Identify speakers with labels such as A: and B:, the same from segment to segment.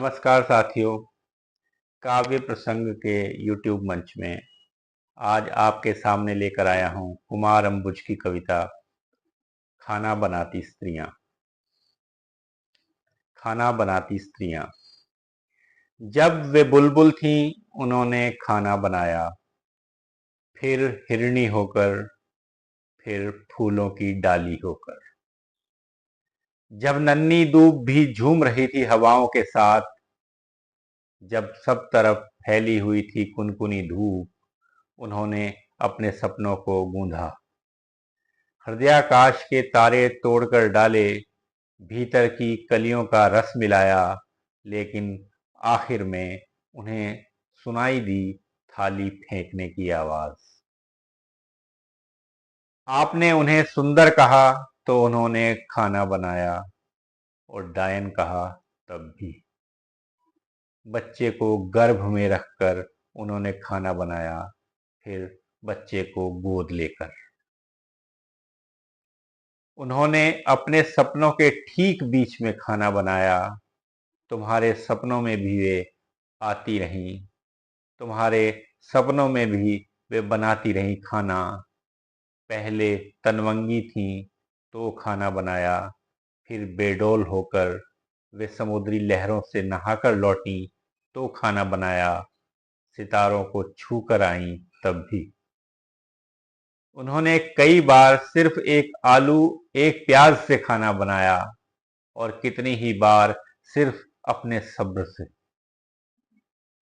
A: नमस्कार साथियों। काव्य प्रसंग के YouTube मंच में आज आपके सामने लेकर आया हूं कुमार अंबुज की कविता खाना बनाती स्त्रियां। खाना बनाती स्त्रियां। जब वे बुलबुल थीं उन्होंने खाना बनाया, फिर हिरनी होकर, फिर फूलों की डाली होकर। जब नन्ही दूब भी झूम रही थी हवाओं के साथ, जब सब तरफ फैली हुई थी कुनकुनी धूप, उन्होंने अपने सपनों को गूंधा। हृदयाकाश के तारे तोड़कर डाले, भीतर की कलियों का रस मिलाया, लेकिन आखिर में उन्हें सुनाई दी थाली फेंकने की आवाज। आपने उन्हें सुंदर कहा तो उन्होंने खाना बनाया, और डायन कहा तब भी। बच्चे को गर्भ में रखकर उन्होंने खाना बनाया, फिर बच्चे को गोद लेकर। उन्होंने अपने सपनों के ठीक बीच में खाना बनाया। तुम्हारे सपनों में भी वे आती रहीं, तुम्हारे सपनों में भी वे बनाती रहीं खाना। पहले तनवंगी थीं तो खाना बनाया, फिर बेडौल होकर वे समुद्री लहरों से नहाकर लौटी तो खाना बनाया। सितारों को छूकर आईं तब भी। उन्होंने कई बार सिर्फ एक आलू एक प्याज से खाना बनाया, और कितनी ही बार सिर्फ अपने सब्र से।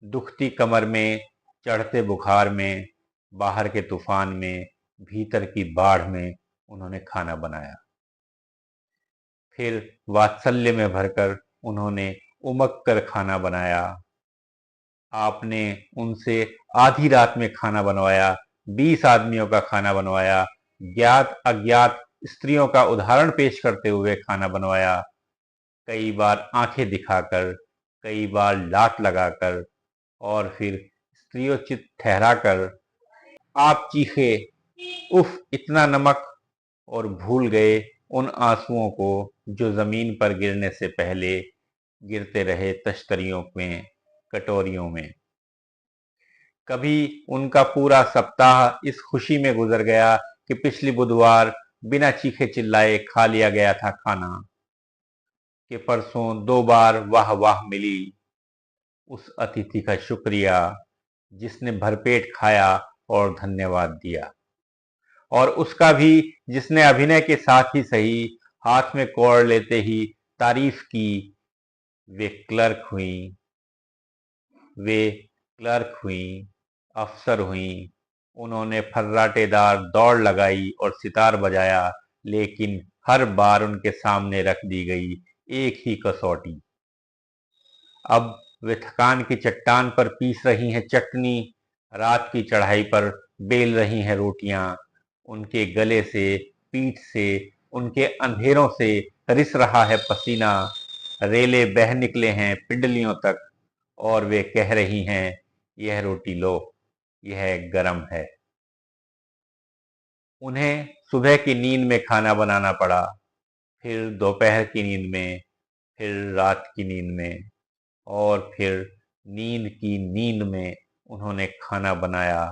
A: दुखती कमर में, चढ़ते बुखार में, बाहर के तूफान में, भीतर की बाढ़ में उन्होंने खाना बनाया। फिर वात्सल्य में भरकर उन्होंने उमक कर खाना बनाया। आपने उनसे आधी रात में खाना बनवाया, 20 आदमियों का खाना बनवाया, ज्ञात अज्ञात स्त्रियों का उदाहरण पेश करते हुए खाना बनवाया। कई बार आंखें दिखाकर, कई बार लात लगाकर, और फिर स्त्रियोचित ठहराकर आप चीखे, उफ इतना नमक, और भूल गए उन आंसुओं को जो जमीन पर गिरने से पहले गिरते रहे तश्तरियों में, कटोरियों में। कभी उनका पूरा सप्ताह इस खुशी में गुजर गया कि पिछली बुधवार बिना चीखे चिल्लाए खा लिया गया था खाना, कि परसों 2 बार वाह वाह मिली उस अतिथि का शुक्रिया जिसने भरपेट खाया और धन्यवाद दिया, और उसका भी जिसने अभिनय के साथ ही सही हाथ में कोड़ लेते ही तारीफ की। वे क्लर्क हुईं, वे क्लर्क हुईं, अफसर हुईं। उन्होंने फर्राटेदार दौड़ लगाई और सितार बजाया, लेकिन हर बार उनके सामने रख दी गई एक ही कसौटी। अब वे थकान की चट्टान पर पीस रही हैं चटनी, रात की चढ़ाई पर बेल रही हैं रोटियां। उनके गले से, पीठ से, उनके अंधेरों से रिस रहा है पसीना। रेले बह निकले हैं पिंडलियों तक, और वे कह रही हैं यह रोटी लो, यह गरम है। उन्हें सुबह की नींद में खाना बनाना पड़ा, फिर दोपहर की नींद में, फिर रात की नींद में, और फिर नींद की नींद में उन्होंने खाना बनाया।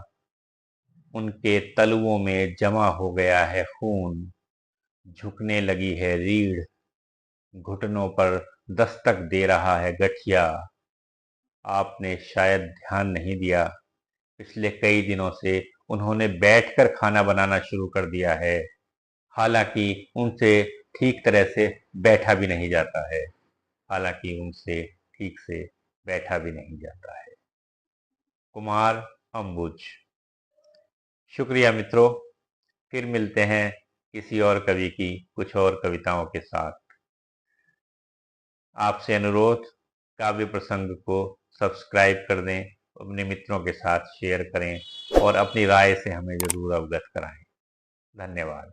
A: उनके तलुओं में जमा हो गया है खून, झुकने लगी है रीढ़, घुटनों पर दस्तक दे रहा है गठिया। आपने शायद ध्यान नहीं दिया, पिछले कई दिनों से उन्होंने बैठकर खाना बनाना शुरू कर दिया है, हालांकि उनसे ठीक तरह से बैठा भी नहीं जाता है। हालांकि उनसे ठीक से बैठा भी नहीं जाता है। कुमार अंबुज। शुक्रिया मित्रों, फिर मिलते हैं किसी और कवि की कुछ और कविताओं के साथ। आपसे अनुरोध, काव्य प्रसंग को सब्सक्राइब कर दें, अपने मित्रों के साथ शेयर करें, और अपनी राय से हमें जरूर अवगत कराएं। धन्यवाद।